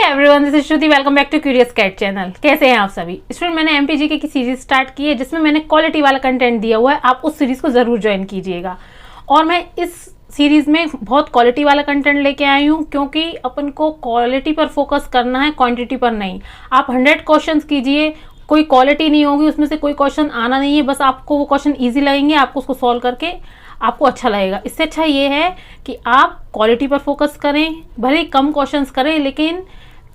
Everyone, this is Shruti. Welcome back to Curious Cat channel. कैसे हैं आप सभी स्टूडेंट? मैंने एमपीजीके की सीरीज स्टार्ट की है जिसमें मैंने क्वालिटी वाला कंटेंट दिया हुआ है। आप उस सीरीज को जरूर ज्वाइन कीजिएगा। और मैं इस सीरीज में बहुत क्वालिटी वाला कंटेंट लेके आई हूँ क्योंकि अपन को क्वालिटी पर फोकस करना है, क्वांटिटी पर नहीं। आप 100 क्वेश्चंस कीजिए, कोई क्वालिटी नहीं होगी, उसमें से कोई क्वेश्चन आना नहीं है, बस आपको वो क्वेश्चन ईजी लगेंगे, आपको उसको सॉल्व करके आपको अच्छा लगेगा। इससे अच्छा ये है कि आप क्वालिटी पर फोकस करें, भले ही कम क्वेश्चंस करें लेकिन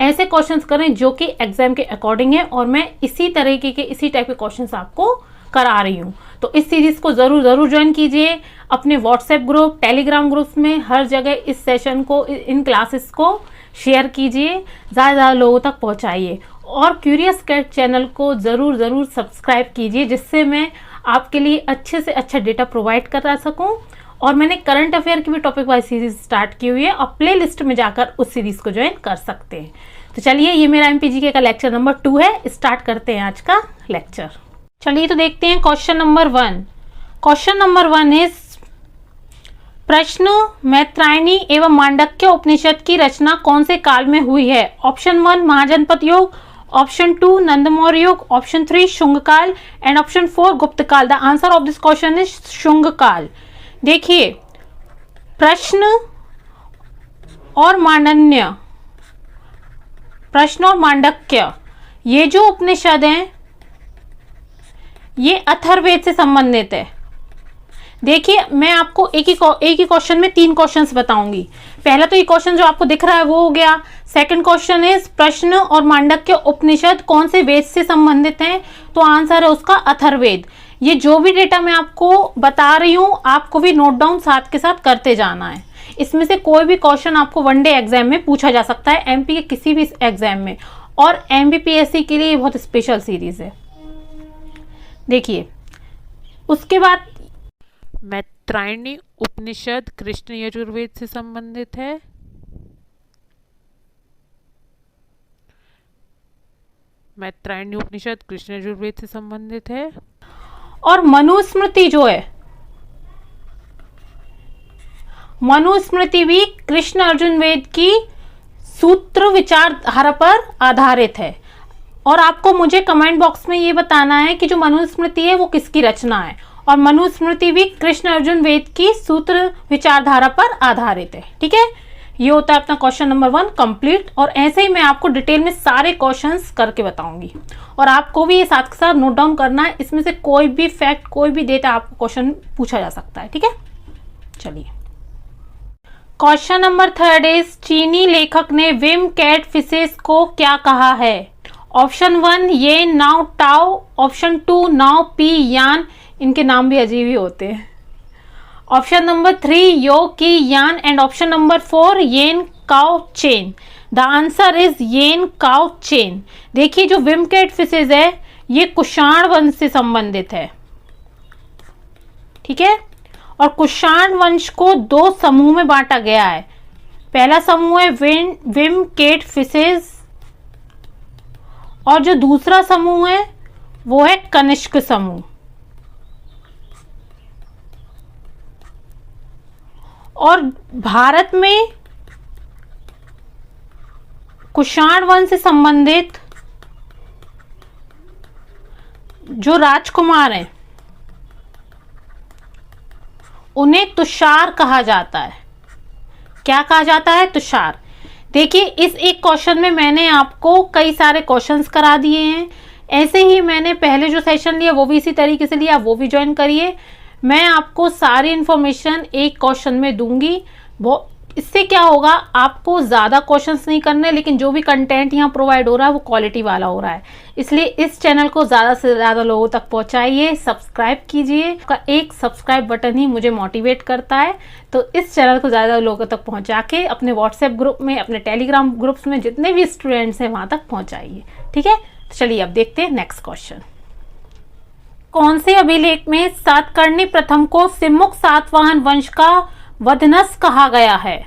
ऐसे क्वेश्चंस करें जो कि एग्जाम के अकॉर्डिंग है। और मैं इसी तरीके के इसी टाइप के क्वेश्चंस आपको करा रही हूँ। तो इस सीरीज को जरूर ज्वाइन कीजिए। अपने व्हाट्सएप ग्रुप, टेलीग्राम ग्रुप्स में हर जगह इस सेशन को, इन क्लासेस को शेयर कीजिए, ज़्यादा लोगों तक पहुँचाइए। और क्यूरियस कैट चैनल को ज़रूर सब्सक्राइब कीजिए जिससे मैं आपके लिए अच्छे से अच्छा डेटा प्रोवाइड करा सकूं। और मैंने करंट अफेयर की भी टॉपिक वाइज सीरीज स्टार्ट की हुई है और प्ले लिस्ट में जाकर उस सीरीज को ज्वाइन कर सकते हैं। तो चलिए, ये मेरा एमपीजीके का लेक्चर नंबर 2 है। स्टार्ट करते हैं आज का लेक्चर। चलिए तो देखते हैं question number 1। Question number 1 is प्रश्न, मैत्रायणी एवं मांडक्य उपनिषद की रचना कौन से काल में हुई है? ऑप्शन 1 महाजनपद युग, ऑप्शन 2 नंदमौर्य युग, ऑप्शन 3 शुंग काल एंड ऑप्शन 4 गुप्त काल। The answer of this question is Shunga काल। देखिए, प्रश्न और मांडक्य ये जो उपनिषद हैं ये अथर्ववेद से संबंधित है। देखिए, मैं आपको एक ही क्वेश्चन में 3 क्वेश्चंस बताऊंगी। पहला तो ये क्वेश्चन जो आपको दिख रहा है वो हो गया। सेकंड क्वेश्चन इज प्रश्न और मांडक्य उपनिषद कौन से वेद से संबंधित हैं? तो आंसर है उसका अथर्ववेद। ये जो भी डेटा मैं आपको बता रही हूँ आपको भी नोट डाउन साथ के साथ करते जाना है। इसमें से कोई भी क्वेश्चन आपको वनडे एग्जाम में पूछा जा सकता है, एमपी के किसी भी एग्जाम में। और एमपीपीएससी के लिए बहुत स्पेशल सीरीज है। देखिए, उसके बाद मैत्रायणी उपनिषद कृष्ण यजुर्वेद से संबंधित है। मैत्रायणी उपनिषद कृष्ण यजुर्वेद से संबंधित है। और मनुस्मृति जो है, मनुस्मृति भी कृष्ण अर्जुन वेद की सूत्र विचारधारा पर आधारित है। और आपको मुझे कमेंट बॉक्स में ये बताना है कि जो मनुस्मृति है वो किसकी रचना है। और मनुस्मृति भी कृष्ण अर्जुन वेद की सूत्र विचारधारा पर आधारित है। ठीक है, ये होता है अपना क्वेश्चन नंबर 1 कंप्लीट। और ऐसे ही मैं आपको डिटेल में सारे क्वेश्चंस करके बताऊंगी और आपको भी ये साथ के साथ नोट डाउन करना है। इसमें से कोई भी फैक्ट, कोई भी डेटा आपको क्वेश्चन पूछा जा सकता है। ठीक है, चलिए क्वेश्चन नंबर 3 इज चीनी लेखक ने विम कैट फिशेस को क्या कहा है? ऑप्शन 1 येन नाउ टाओ, ऑप्शन 2 नाउ पी यान, इनके नाम भी अजीब ही होते हैं। ऑप्शन नंबर 3 यो की यान and option number 4 Yen Kao Chen. The answer is Yen Kao Chen. देखिए, जो विम कैट फिशेज है ये कुषाण वंश से संबंधित है। ठीक है, और कुषाण वंश को 2 समूह में बांटा गया है। पहला समूह है विम कैट फिशेज और जो दूसरा समूह है वो है कनिष्क समूह। और भारत में कुषाण वंश से संबंधित जो राजकुमार हैं उन्हें तुषार कहा जाता है। क्या कहा जाता है? तुषार। देखिए, इस एक क्वेश्चन में मैंने आपको कई सारे क्वेश्चंस करा दिए हैं। ऐसे ही मैंने पहले जो सेशन लिया वो भी इसी तरीके से लिया, वो भी ज्वाइन करिए। मैं आपको सारी इन्फॉर्मेशन एक क्वेश्चन में दूंगी। वो इससे क्या होगा, आपको ज़्यादा क्वेश्चंस नहीं करने, लेकिन जो भी कंटेंट यहाँ प्रोवाइड हो रहा है वो क्वालिटी वाला हो रहा है। इसलिए इस चैनल को ज़्यादा से ज़्यादा लोगों तक पहुँचाइए, सब्सक्राइब कीजिए। आपका एक सब्सक्राइब बटन ही मुझे मोटिवेट करता है। तो इस चैनल को ज़्यादा लोगों तक पहुँचा के अपने व्हाट्सएप ग्रुप में, अपने टेलीग्राम ग्रुप्स में जितने भी स्टूडेंट्स हैं वहाँ तक पहुँचाइए। ठीक है, तो चलिए अब देखते हैं नेक्स्ट क्वेश्चन। कौन से अभिलेख में सातकर्णी प्रथम को सिमुक सातवाहन वंश का वधनस कहा गया है?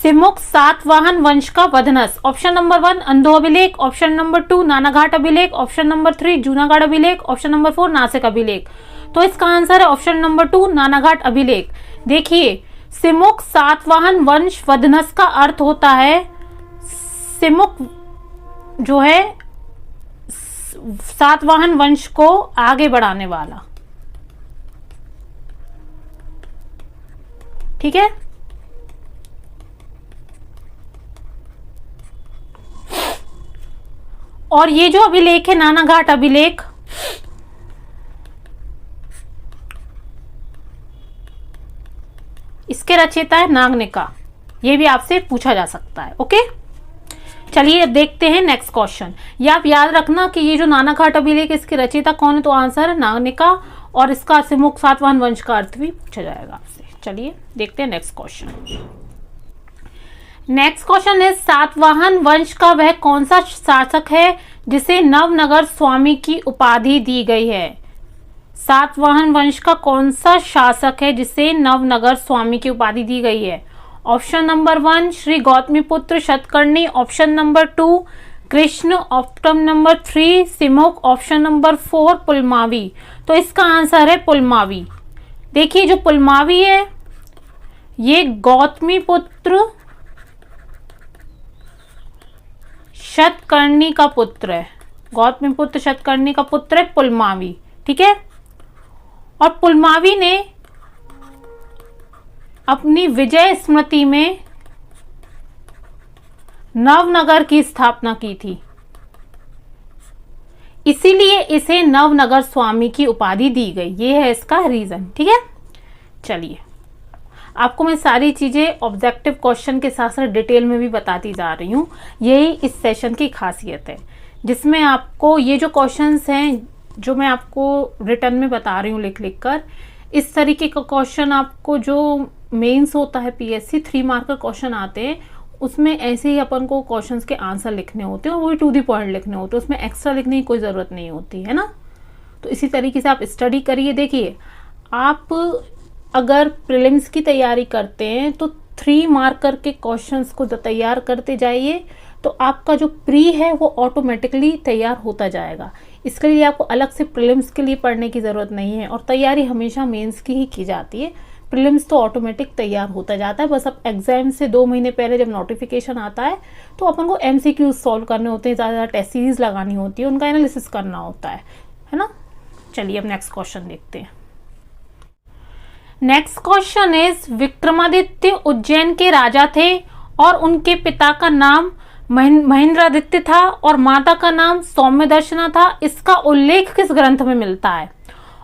सिमुक सातवाहन वंश का वधनस। ऑप्शन नंबर 1 अंधो अभिलेख, ऑप्शन नंबर 2 नानाघाट अभिलेख, ऑप्शन नंबर 3 जूनागढ़ अभिलेख, ऑप्शन नंबर 4 नासिक अभिलेख। तो इसका आंसर है ऑप्शन नंबर 2 नानाघाट अभिलेख। देखिए, सिमुक सातवाहन वंश वधनस का अर्थ होता है, सिमुक जो है सातवाहन वंश को आगे बढ़ाने वाला। ठीक है, और ये जो अभिलेख है नानाघाट अभिलेख, इसके रचयिता है नागनिका। ये भी आपसे पूछा जा सकता है। ओके, चलिए अब देखते हैं नेक्स्ट क्वेश्चन। ये आप याद रखना कि ये जो नानाघाट अभिलेख, इसके रचयिता कौन है, तो आंसर है नागनिका, और इसका सिमुक सातवाहन वंश का अर्थ भी पूछा जाएगा आपसे। चलिए देखते हैं नेक्स्ट क्वेश्चन। नेक्स्ट क्वेश्चन है, सातवाहन वंश का वह कौन सा शासक है जिसे नवनगर स्वामी की उपाधि दी गई है? सातवाहन वंश का कौन सा शासक है जिसे नवनगर स्वामी की उपाधि दी गई है? Option number 1 Shri Gautamiputra Satakarni, option number 2 Krishna, option number 3 Simuka, option number 4 Pulamavi. तो इसका आंसर है पुलमावी। देखिए जो पुलमावी है ये गौतमीपुत्र शतकर्णी का पुत्र है, गौतमीपुत्र शतकर्णी का पुत्र है पुलमावी। ठीक है, और पुलमावी ने अपनी विजय स्मृति में नवनगर की स्थापना की थी, इसीलिए इसे नवनगर स्वामी की उपाधि दी गई। ये है इसका रीजन। ठीक है, चलिए आपको मैं सारी चीजें ऑब्जेक्टिव क्वेश्चन के साथ साथ डिटेल में भी बताती जा रही हूँ। यही इस सेशन की खासियत है, जिसमें आपको ये जो क्वेश्चंस हैं जो मैं आपको रिटर्न में बता रही हूँ लिख लिख कर, इस तरीके का क्वेश्चन आपको जो मेंस होता है पीएससी 3 मार्क का क्वेश्चन आते हैं, उसमें ऐसे ही अपन को क्वेश्चंस के आंसर लिखने होते हैं और वो भी टू दी पॉइंट लिखने होते हैं, उसमें एक्स्ट्रा लिखने की कोई ज़रूरत नहीं होती है ना। तो इसी तरीके से आप स्टडी करिए। देखिए आप अगर प्रीलिम्स की तैयारी करते हैं तो 3 मार्कर के क्वेश्चंस को तैयार करते जाइए, तो आपका जो प्री है वो ऑटोमेटिकली तैयार होता जाएगा। इसके लिए आपको अलग से प्रीलिम्स के लिए पढ़ने की ज़रूरत नहीं है, और तैयारी हमेशा मेंस की ही की जाती है। प्रीलिम्स तो ऑटोमेटिक तैयार होता जाता है, बस अब एग्जाम से 2 महीने पहले जब नोटिफिकेशन आता है तो अपन को MCQ सॉल्व करने होते हैं, ज़्यादा टेस्ट सीरीज लगानी होती है, उनका एनालिसिस करना होता है ना। चलिए अब नेक्स्ट क्वेश्चन देखते हैं। Next question is, Vikramaditya Ujjain के राजा थे और उनके पिता का नाम महेंद्रादित्य था और माता का नाम सौम्यदर्शना था। इसका उल्लेख किस ग्रंथ में मिलता है?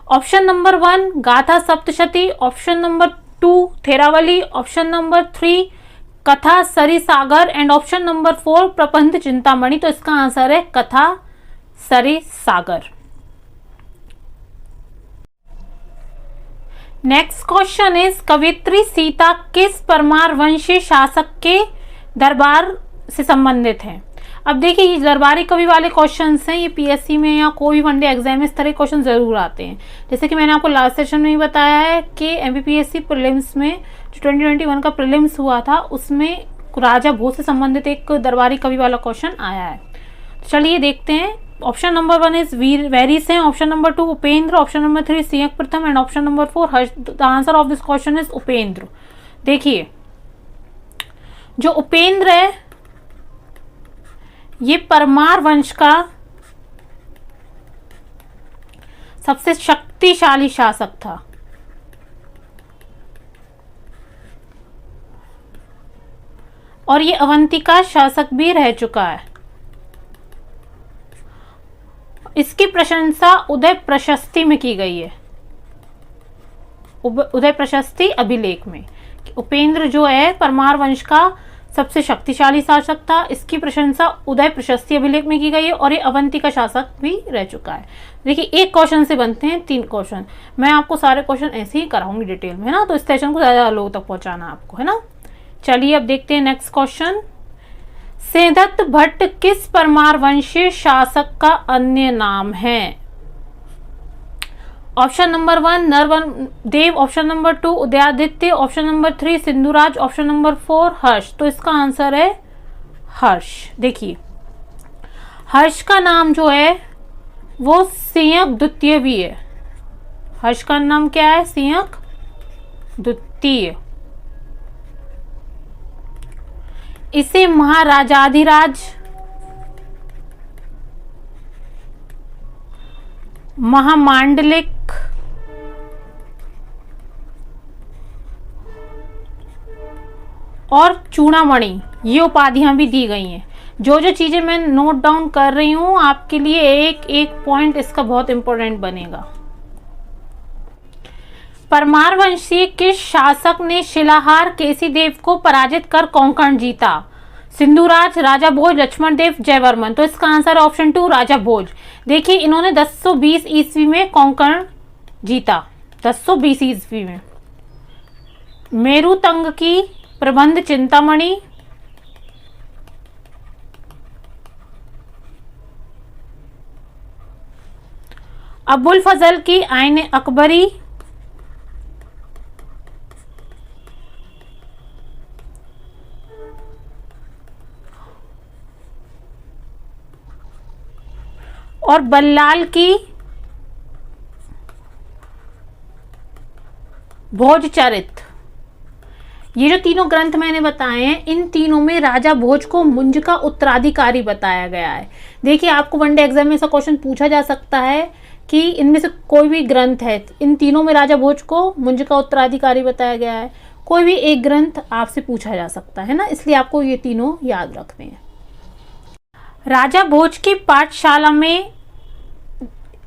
Option number 1 Gatha Saptashati, option number 2 Theravali, option number 3 Katha सरिसागर and option number 4 प्रबंध चिंतामणि। तो इसका आंसर है कथा सरिसागर। नेक्स्ट क्वेश्चन इज, कवियत्री सीता किस परमार वंशी शासक के दरबार से संबंधित है? अब देखिए ये दरबारी कवि वाले क्वेश्चंस हैं, ये पीएससी में या कोई भी वनडे एग्जाम में इस तरह के क्वेश्चन जरूर आते हैं। जैसे कि मैंने आपको लास्ट सेशन में ही बताया है कि एमपीपीएससी प्रीलिम्स में जो 2021 का प्रीलिम्स हुआ था उसमें राजा भोज से संबंधित एक दरबारी कवि वाला क्वेश्चन आया है। तो चलिए देखते हैं। ऑप्शन नंबर 1 इज वेरी से, option number 2 Upendra, option number 3 Singh प्रथम and option number 4 Harsh. The answer of this question is Upendra. देखिए जो उपेंद्र है ये परमार वंश का सबसे शक्तिशाली शासक था। और ये अवंतिका शासक भी रह चुका है। इसकी प्रशंसा उदय प्रशस्ति में की गई है, उदय प्रशस्ति अभिलेख में। उपेंद्र जो है परमार वंश का सबसे शक्तिशाली शासक था, इसकी प्रशंसा उदय प्रशस्ति अभिलेख में की गई है और ये अवंतिका शासक भी रह चुका है। देखिए एक क्वेश्चन से बनते हैं 3 क्वेश्चन। मैं आपको सारे क्वेश्चन ऐसे ही कराऊंगी डिटेल में, है ना, तो इस सेशन को ज़्यादा लोगों तक पहुंचाना आपको, है ना। चलिए अब देखते हैं नेक्स्ट क्वेश्चन। सेदत्त भट्ट किस परमार वंशीय शासक का अन्य नाम है? Option number 1 Nardev, option number 2 Udayaditya, option number 3 Sindhuraj, option number 4 Harsh. तो इसका आंसर है हर्ष। देखिए हर्ष का नाम जो है वो सिंहक द्वितीय भी है। हर्ष का नाम क्या है? सिंहक द्वितीय। इसे महाराजाधिराज, महामांडलिक, और चूड़ामणि ये उपाधियां भी दी गई हैं। जो जो चीजें मैं नोट डाउन कर रही हूं आपके लिए एक एक पॉइंट इसका बहुत इंपॉर्टेंट बनेगा। परमार वंशीय किस शासक ने शिलाहार केसीदेव को पराजित कर कोंकण जीता? सिंधुराज, राजा भोज, लक्ष्मण देव, जयवर्मन। तो इसका आंसर ऑप्शन 2 राजा भोज। देखिए इन्होंने 1020 ईस्वी में कोंकण जीता, 1020 ईस्वी में। मेरुतंग की प्रबंध चिंतामणि, अबुल फजल की आईन अकबरी, और बल्लाल की भोजचरित। ये जो तीनों ग्रंथ मैंने बताए हैं, इन तीनों में राजा भोज को मुंज का उत्तराधिकारी बताया गया है। देखिए आपको वनडे एग्जाम में ऐसा क्वेश्चन पूछा जा सकता है कि इनमें से कोई भी ग्रंथ है, इन तीनों में राजा भोज को मुंज का उत्तराधिकारी बताया गया है। कोई भी एक ग्रंथ आपसे पूछा जा सकता है ना, इसलिए आपको ये तीनों याद रखने हैं। राजा भोज की पाठशाला में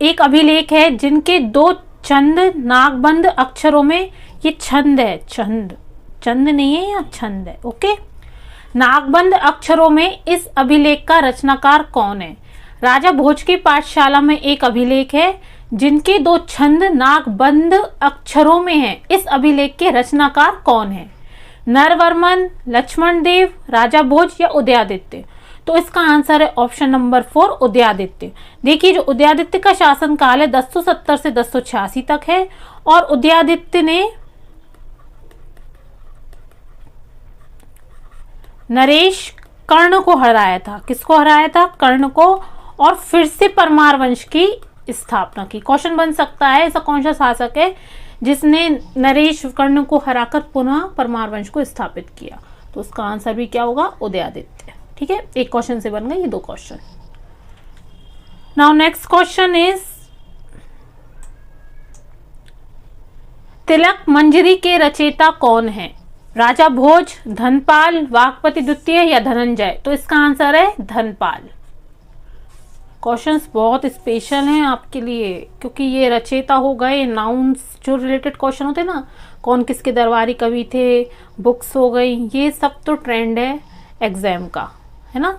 एक अभिलेख है जिनके 2 छंद नागबंद अक्षरों में, ये छंद है, चंद नहीं है या छंद है, ओके। नागबंद अक्षरों में इस अभिलेख का रचनाकार कौन है? राजा भोज की पाठशाला में एक अभिलेख है जिनके 2 छंद नागबंद अक्षरों में हैं। इस अभिलेख के रचनाकार कौन है? नरवर्मन, लक्ष्मण देव, राजा भोज या उदयादित्य? तो इसका आंसर है ऑप्शन नंबर 4 उदयादित्य। देखिए जो उदयादित्य का शासनकाल है 1070 से 1086 तक है, और उदयादित्य ने नरेश कर्ण को हराया था। किसको हराया था? कर्ण को, और फिर से परमार वंश की स्थापना की। क्वेश्चन बन सकता है ऐसा कौन सा शासक है जिसने नरेश कर्ण को हराकर पुनः परमार वंश को स्थापित किया? तो उसका आंसर भी क्या होगा? उदयादित्य। ठीक है, एक क्वेश्चन से बन गए ये 2 question. Now next question is, Tilak Manjari के रचयिता कौन है? राजा भोज, धनपाल, वाकपति द्वितीय या धनंजय? तो इसका आंसर है धनपाल। क्वेश्चंस बहुत स्पेशल हैं आपके लिए क्योंकि ये रचयिता हो गए, नाउन्स जो रिलेटेड क्वेश्चन होते हैं ना, कौन किसके दरबारी कवि थे, बुक्स हो गई, ये सब तो ट्रेंड है एग्जाम का, है ना।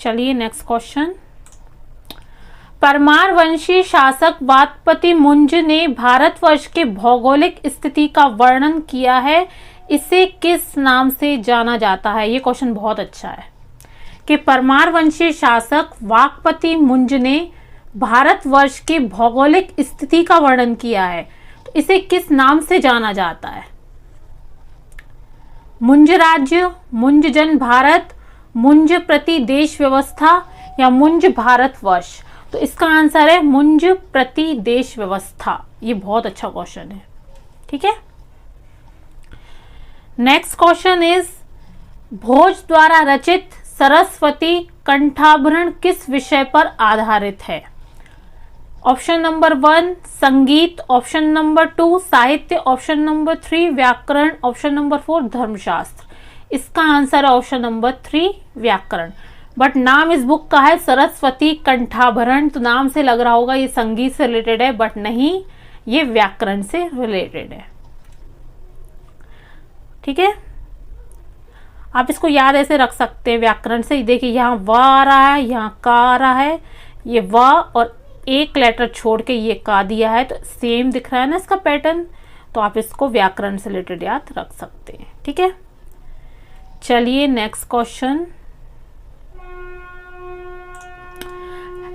चलिए नेक्स्ट क्वेश्चन। परमार वंशी शासक वाकपति मुंज ने भारतवर्ष के भौगोलिक स्थिति का वर्णन किया है, इसे किस नाम से जाना जाता है? ये क्वेश्चन बहुत अच्छा है कि परमार वंशी शासक वाकपति मुंज ने भारतवर्ष की भौगोलिक स्थिति का वर्णन किया है, तो इसे किस नाम से जाना जाता है? मुंज राज्य, मुंज जन भारत, मुंज प्रति देश व्यवस्था या मुंज भारतवर्ष? तो इसका आंसर है मुंज प्रति देश व्यवस्था। ये बहुत अच्छा क्वेश्चन है, ठीक है। नेक्स्ट क्वेश्चन इज, भोज द्वारा रचित सरस्वती कंठाभरण किस विषय पर आधारित है? ऑप्शन नंबर 1 संगीत, ऑप्शन नंबर 2 साहित्य, ऑप्शन नंबर 3 व्याकरण, ऑप्शन नंबर 4 धर्मशास्त्र। इसका आंसर है ऑप्शन नंबर 3 व्याकरण। बट नाम इस बुक का है सरस्वती कंठाभरण, तो नाम से लग रहा होगा ये संगीत से रिलेटेड है, बट नहीं, ये व्याकरण से रिलेटेड है, ठीक है। आप इसको याद ऐसे रख सकते हैं व्याकरण से। देखिए यहाँ व आ रहा है, यहाँ का आ रहा है, ये व और एक लेटर छोड़ के ये का दिया है, तो सेम दिख रहा है ना इसका पैटर्न, तो आप इसको व्याकरण से रिलेटेड याद रख सकते हैं, ठीक है। चलिए नेक्स्ट क्वेश्चन।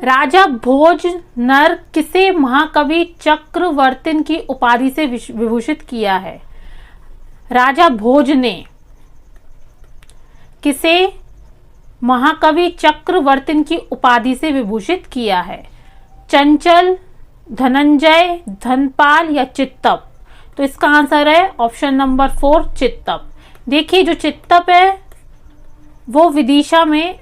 राजा भोज नर किसे महाकवि चक्रवर्तिन की उपाधि से विभूषित किया है? राजा भोज ने किसे महाकवि चक्रवर्तिन की उपाधि से विभूषित किया है? चंचल, धनंजय, धनपाल या चित्तप? तो इसका आंसर है ऑप्शन नंबर 4 चित्तप। देखिए जो चित्तप है वो विदिशा में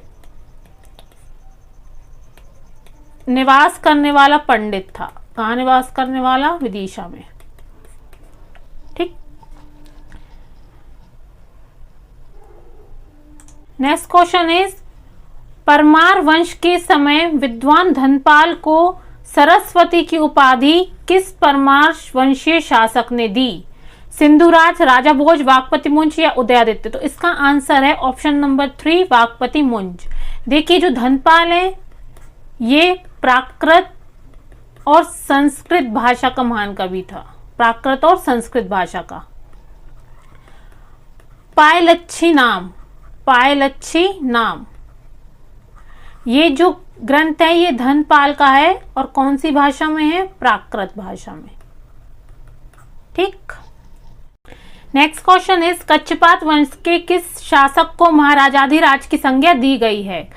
निवास करने वाला पंडित था। कहाँ निवास करने वाला? विदिशा में। ठीक। नेक्स्ट क्वेश्चन इज परमार वंश के समय विद्वान धनपाल को सरस्वती की उपाधि किस परमार वंशीय शासक ने दी? सिंधुराज, राजा भोज, वाकपति मुंज या उदयादित्य? तो इसका आंसर है ऑप्शन नंबर 3 वाकपति मुंज। देखिए जो धनपाल है ये प्राकृत और संस्कृत भाषा का महान कवि था। प्राकृत और संस्कृत भाषा का। पायलच्छी नाम ये जो ग्रंथ है ये धनपाल का है और कौन सी भाषा में है? प्राकृत भाषा में। ठीक। नेक्स्ट क्वेश्चन इज कच्छपात वंश के किस शासक को महाराजाधिराज की संज्ञा दी गई है?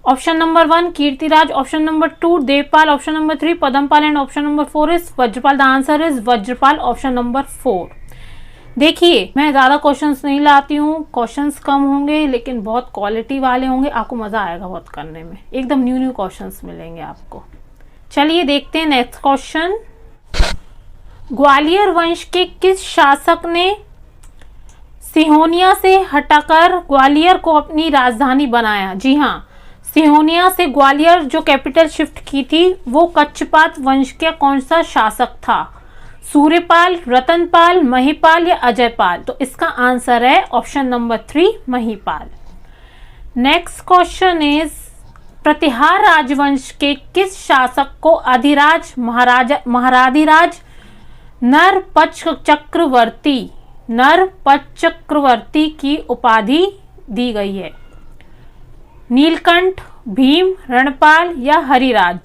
Option number 1 Kirtiraj, option number 2 Devpal, option number 3 Padmapal and option number 4 is Vajrapal. The answer is Vajrapal, option number 4। देखिए मैं ज्यादा क्वेश्चंस नहीं लाती हूँ, क्वेश्चंस कम होंगे लेकिन बहुत क्वालिटी वाले होंगे, आपको मजा आएगा बहुत करने में, एकदम न्यू क्वेश्चंस मिलेंगे आपको। चलिए देखते हैं नेक्स्ट क्वेश्चन। ग्वालियर वंश के किस शासक ने सिहोनिया से हटाकर ग्वालियर को अपनी राजधानी बनाया? जी हाँ, सिहोनिया से ग्वालियर जो कैपिटल शिफ्ट की थी वो कच्छपात वंश का कौन सा शासक था? सूर्यपाल, रतनपाल, महिपाल या अजयपाल? तो इसका आंसर है option number 3 Mahipal. Next question is Pratihar राजवंश के किस शासक को अधिराज महाराधिराज नरपच चक्रवर्ती की उपाधि दी गई है? नीलकंठ, भीम, रणपाल या हरिराज?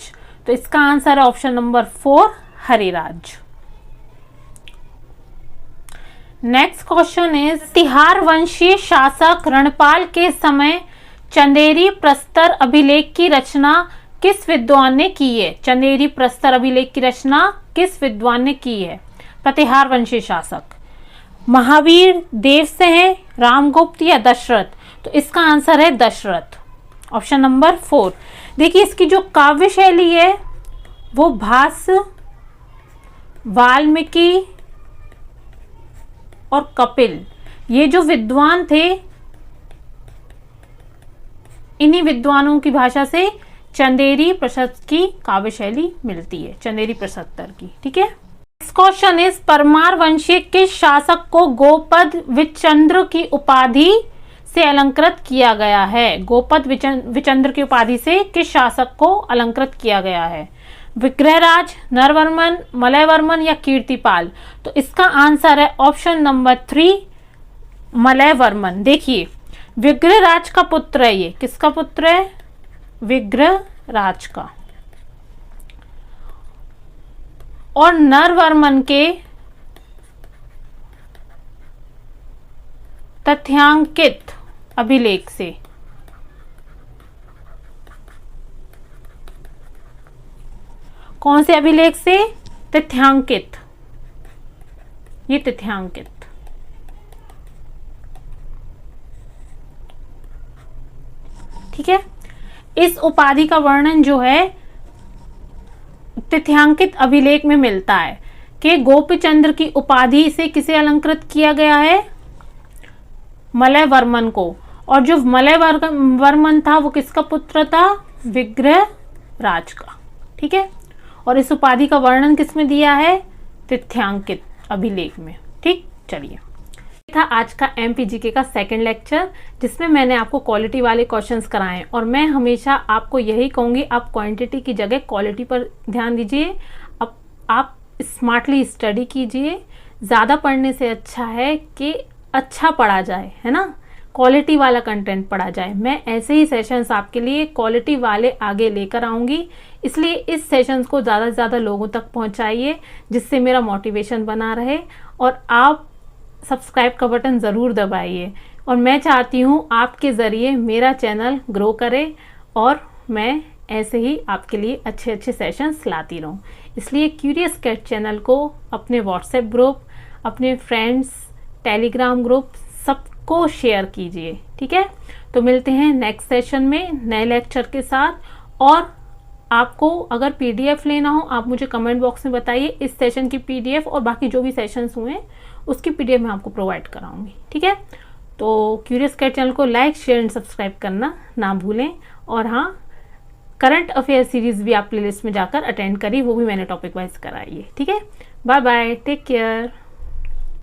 तो इसका आंसर है option number 4 Hariraj. Next question is तिहार वंशीय शासक रणपाल के समय चंदेरी प्रस्तर अभिलेख की रचना किस विद्वान ने की है? चंदेरी प्रस्तर अभिलेख की रचना किस विद्वान ने की है? प्रतिहार वंशीय शासक महावीर, देवसिंह, रामगुप्त या दशरथ? तो इसका आंसर है दशरथ, ऑप्शन नंबर 4। देखिए इसकी जो काव्य शैली है वो भास, वाल्मीकि और कपिल ये जो विद्वान थे इन्हीं विद्वानों की भाषा से चंदेरी प्रशस्त की काव्य शैली मिलती है, चंदेरी प्रशस्तर की। ठीक है। नेक्स्ट क्वेश्चन इज परमार वंशीय किस शासक को गोपद विचंद्र की उपाधि से अलंकृत किया गया है? गोपद विचंद्र की उपाधि से किस शासक को अलंकृत किया गया है? विग्रहराज, नरवर्मन, मलयवर्मन या कीर्तिपाल? तो इसका आंसर है ऑप्शन नंबर 3 मलयवर्मन। देखिए विग्रहराज का पुत्र है, ये किसका पुत्र है? विग्रहराज का। और नरवर्मन के तथ्यांकित अभिलेख से कौन से अभिलेख से? तथ्यांकित, ये तथ्यांकित। ठीक है। इस उपाधि का वर्णन जो है तथ्यांकित अभिलेख में मिलता है कि गोपीचंद्र की उपाधि से किसे अलंकृत किया गया है? मलयवर्मन को। और जो मलयवर्मन था वो किसका पुत्र था? विग्रहराज का। ठीक है। और इस उपाधि का वर्णन किसमें दिया है? तथ्यांकित अभिलेख में। ठीक। चलिए था आज का MPGK का सेकंड लेक्चर जिसमें मैंने आपको क्वालिटी वाले क्वेश्चंस कराए और मैं हमेशा आपको यही कहूँगी आप क्वांटिटी की जगह क्वालिटी पर ध्यान दीजिए। अब आप स्मार्टली स्टडी कीजिए। ज़्यादा पढ़ने से अच्छा है कि अच्छा पढ़ा जाए, है ना, क्वालिटी वाला कंटेंट पढ़ा जाए। मैं ऐसे ही सेशंस आपके लिए क्वालिटी वाले आगे लेकर आऊँगी, इसलिए इस सेशंस को ज़्यादा से ज़्यादा लोगों तक पहुँचाइए जिससे मेरा मोटिवेशन बना रहे। और आप सब्सक्राइब का बटन ज़रूर दबाइए और मैं चाहती हूँ आपके ज़रिए मेरा चैनल ग्रो करे और मैं ऐसे ही आपके लिए अच्छे अच्छे सेशंस लाती रहूँ। इसलिए क्यूरियस कैट चैनल को अपने व्हाट्सएप ग्रुप, अपने फ्रेंड्स, टेलीग्राम ग्रुप सब को शेयर कीजिए। ठीक है, तो मिलते हैं नेक्स्ट सेशन में नए लेक्चर के साथ। और आपको अगर पीडीएफ लेना हो आप मुझे कमेंट बॉक्स में बताइए, इस सेशन की पीडीएफ और बाकी जो भी सेशंस हुए हैं उसकी पीडीएफ मैं आपको प्रोवाइड कराऊंगी। ठीक है, तो क्यूरियस कैट चैनल को लाइक शेयर एंड सब्सक्राइब करना ना भूलें। और हाँ, करंट अफेयर सीरीज भी आप प्लेलिस्ट में जाकर अटेंड करिए, वो भी मैंने टॉपिक वाइज कराई है। ठीक है, बाय बाय, टेक केयर।